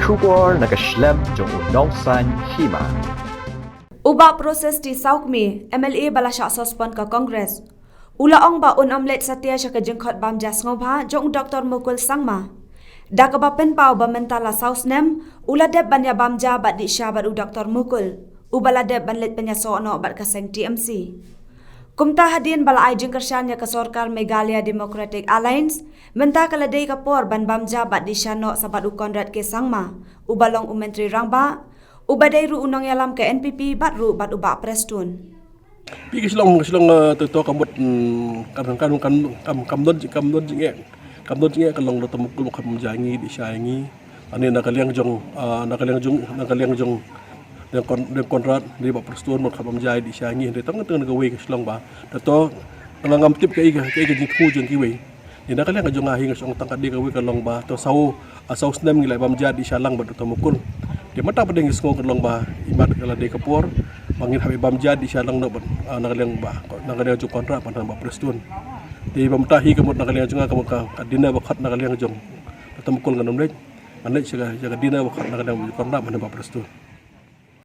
Shubor nakaslem jong unongsan hima. Uba proses di Saukmi, MLA balasya sospon ka Kongres. Ulaong ba unamlet satya siya ka jengkot bamjas ngobha jong Dr. Mukul Sangma. Da ka ba penpau ba mentala sausnem, uladeb banya bamja bat di siya bat u Dr. Mukul. Ubaladeb banlet banya soono bat kaseng TMC. Kumta hadin bala ay jengkersyanya ka Sorkar Meghalaya Democratic Alliance, menta kaladai kapor ban bamja bat di siya no sabat u Konrad ke Sangma, ubalong umentri rangba, ubaday ru unong yalam ke NPP bat ru bat uba prestun. Pi kislong to kamot kamdon jinge kalong do tamukul kam jangi di syangi ani nakaliang jong dan kontrat di ba prestun mo kam jai di syangi de tang tang gawe kislong ba to ngam tip kai jing khu jeng kiwe ni nakaliang jong ahi ngasong tangkat di gawe kalong ba to sau snem ngilai bam jadi syalang ba tamukul di mata pedeng ngong kalong ba imat kala de kapor mangin habi bam jadi syalang no nakaliang jong kontrat pa ba prestun di bamtahi kamot nakaliang jong kamot ka dina bakat nakaliang jong tamukul nganom lek anlek jaga dina bakat nakaliang kontrat pa ba prestun.